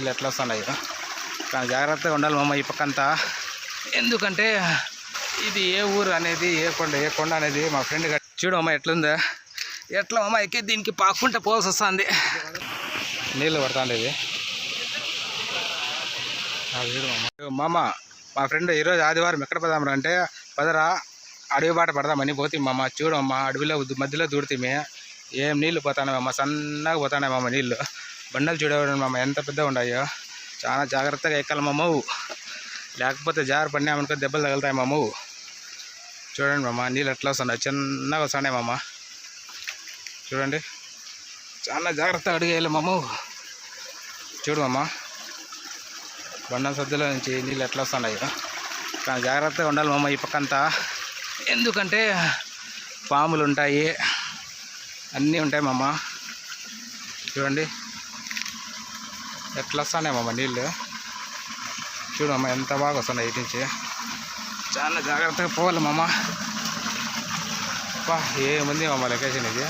నీళ్ళు ఎట్లా వస్తున్నాయి. కానీ జాగ్రత్తగా ఉండాలి మామ ఈ పక్కంతా. ఎందుకంటే ఇది ఏ ఊరు అనేది ఏ కొండ అనేది మా ఫ్రెండ్ చూడు అమ్మ ఎట్లుందా, ఎట్లా అమ్మ ఎక్కి దీనికి పాక్కుంటే పోవాల్సి వస్తుంది. నీళ్ళు పడుతుంది ఇది. మామ మా ఫ్రెండ్ ఈరోజు ఆదివారం ఎక్కడ పదామరా అంటే పదరా అడవి బాట పడదామని పోతే మామ. చూడమ్మ అడవిలో మధ్యలో దూడితే ఏం నీళ్ళు పోతానమ్మా, సన్నగా పోతానేమమ్మ నీళ్ళు. బండలు చూడేవాడు మామ ఎంత పెద్దగా ఉన్నాయో. చాలా జాగ్రత్తగా ఎక్కాలి మామవు, లేకపోతే జారి పడినామనుకో దెబ్బలు తగులుతాయి మామవు. చూడండి మామ నీళ్ళు ఎట్లా వస్తున్నాయి, చిన్నగా వస్తున్నాయి మామ. చూడండి చాలా జాగ్రత్తగా అడిగేయాలి మామవు. చూడు మామ బండ సద్దులో నుంచి నీళ్ళు ఎట్లా వస్తున్నాయి. కానీ జాగ్రత్తగా ఉండాలి మామ ఈ పక్కంతా. ఎందుకంటే పాములు ఉంటాయి, అన్నీ ఉంటాయి మామ. చూడండి ఎట్లా వస్తున్నాయి మామ నీళ్ళు. చూడమ్మా ఎంత బాగా వస్తున్నాయి ఇటు నుంచి. చాలా జాగ్రత్తగా పోవాలి మామ. బా ఏముంది మామ లొకేషన్ ఇది,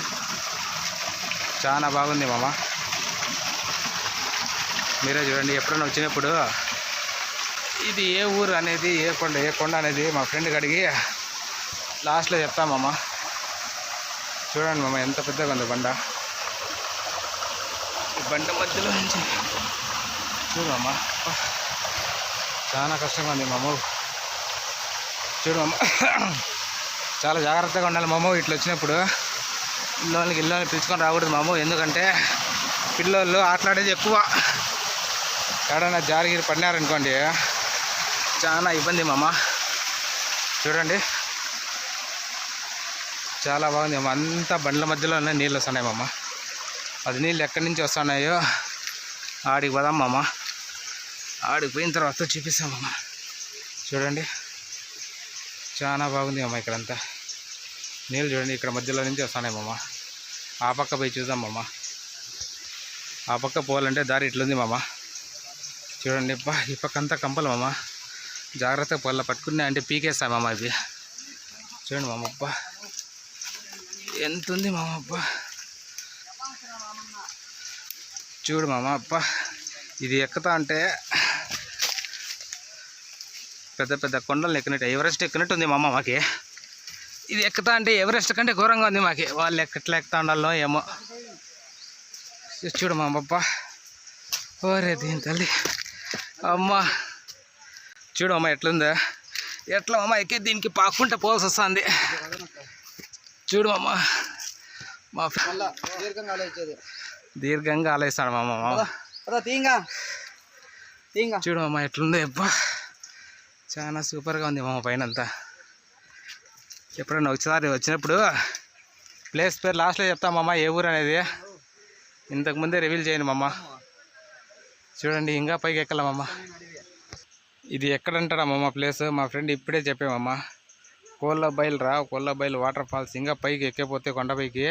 చాలా బాగుంది మామ. మీరే చూడండి ఎప్పుడైనా వచ్చినప్పుడు ఇది ఏ ఊరు అనేది ఏ కొండ అనేది మా ఫ్రెండ్కి అడిగి లాస్ట్లో చెప్తామమ్మ. చూడండి మామ ఎంత పెద్దగా ఉంది బండ. ఈ బండ మధ్యలో నుంచి చూడమ్మా చాలా కష్టంగా ఉంది మామ. చూడమ్మ చాలా జాగ్రత్తగా ఉండాలి మామ. ఇట్లా వచ్చినప్పుడు ఇల్లుని పిలుచుకొని రాకూడదు మామ. ఎందుకంటే పిల్లలు ఆటలాడేది ఎక్కువ. ఎక్కడైనా జారిగిరి పడినారనుకోండి చాలా ఇబ్బంది మామ. చూడండి చాలా బాగుంది మామ. అంతా బండ్ల మధ్యలోనే నీళ్ళు వస్తున్నాయి మామ. అది నీళ్ళు ఎక్కడి నుంచి వస్తున్నాయో ఆడికి పోదాం మామ. ఆడికి పోయిన తర్వాత చూపిస్తాం మామ. చూడండి చాలా బాగుంది మామ. ఇక్కడంతా నీళ్ళు చూడండి ఇక్కడ మధ్యలో నుంచి వస్తున్నాయి మామ. ఆ పక్క పోయి చూద్దాం మామ. ఆ పక్క పోవాలంటే దారి ఇట్లుంది మామ. చూడండి అబ్బా ఈ పక్క అంతా కంపలు మామ. జాగ్రత్తగా పొల్ల పట్టుకున్నా అంటే పీకేస్తాయి మామ ఇవి. చూడండి మామ అబ్బా ఎంత ఉంది మామ. అబ్బా చూడు మామ అబ్బా ఇది ఎక్కుతా అంటే పెద్ద పెద్ద కొండలు ఎక్కినట్టు ఎవరెస్ట్ ఎక్కినట్టు ఉంది మామ మాకి. ఇది ఎక్కుతా అంటే ఎవరెస్ట్ కంటే ఘోరంగా ఉంది మాకి. వాళ్ళు ఎట్లా ఎక్కుతా ఉండాలో ఏమో. చూడు మామ అబ్బా ఓరే దీని తల్లి అమ్మ. చూడు అమ్మ ఎట్లుందా, ఎట్లా అమ్మ ఎక్కి దీనికి పాక్కుంటే పోవాల్సి వస్తుంది. చూడు అమ్మ మా దీర్ఘంగా ఆలోచిస్తాడు మామ. చూడు అమ్మ ఎట్లుంది అబ్బా చాలా సూపర్గా ఉంది మామ పైన అంతా. ఎప్పుడైనా ఒకసారి వచ్చినప్పుడు ప్లేస్ పేరు లాస్ట్లో చెప్తామమ్మ ఏ ఊరు అనేది. ఇంతకుముందే రివీల్ చేయండి మామ. చూడండి ఇంకా పైకి ఎక్కాలమ్మ. ఇది ఎక్కడంటారా మామ ప్లేస్ మా ఫ్రెండ్ ఇప్పుడే చెప్పామమ్మ. కోళ్ళబైలు వాటర్ ఫాల్స్. ఇంకా పైకి ఎక్కిపోతే కొండపైకి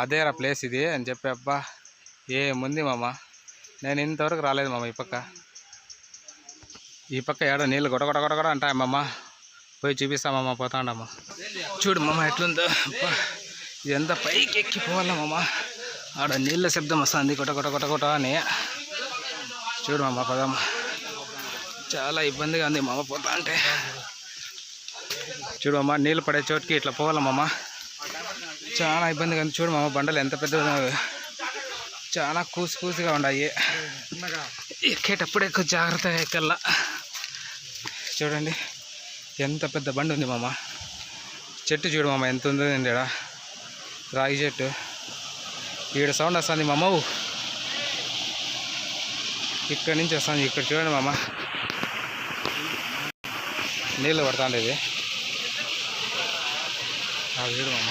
అదేరా ప్లేస్ ఇది అని చెప్పి అబ్బా ఏముంది మామ. నేను ఇంతవరకు రాలేదు మామ ఈ పక్క ఏడో నీళ్ళు గొడగొడ అంటాయమ్మమ్మ. పోయి చూపిస్తామమ్మ పోతాండమ్మ. చూడు మామ ఎట్లుందో అబ్బా. ఇదంతా పైకి ఎక్కిపోవాలమ్మ. ఆడ నీళ్ళ శబ్దం వస్తుంది కొట అని. చూడు మామ పదమ్మ చాలా ఇబ్బందిగా ఉంది మామ పోతా అంటే. చూడు అమ్మ నీళ్ళు పడే చోటుకి ఇట్లా పోవాలమ్మ. చాలా ఇబ్బందిగా ఉంది. చూడు మామ బండలు ఎంత పెద్దగా చాలా కూసిగా ఉన్నాయి. ఎక్కేటప్పుడే కొంచెం జాగ్రత్తగా ఎక్కల్లా. చూడండి ఎంత పెద్ద బండి ఉంది మామ. చెట్టు చూడు మామ ఎంత ఉందో ఈడ రాగి చెట్టు. ఈడ సౌండ్ వస్తుంది మామ. ఇక్కడి నుంచి వస్తుంది. ఇక్కడ చూడండి మామ నీళ్ళు పడుతుంది ఇది. చూడు మామ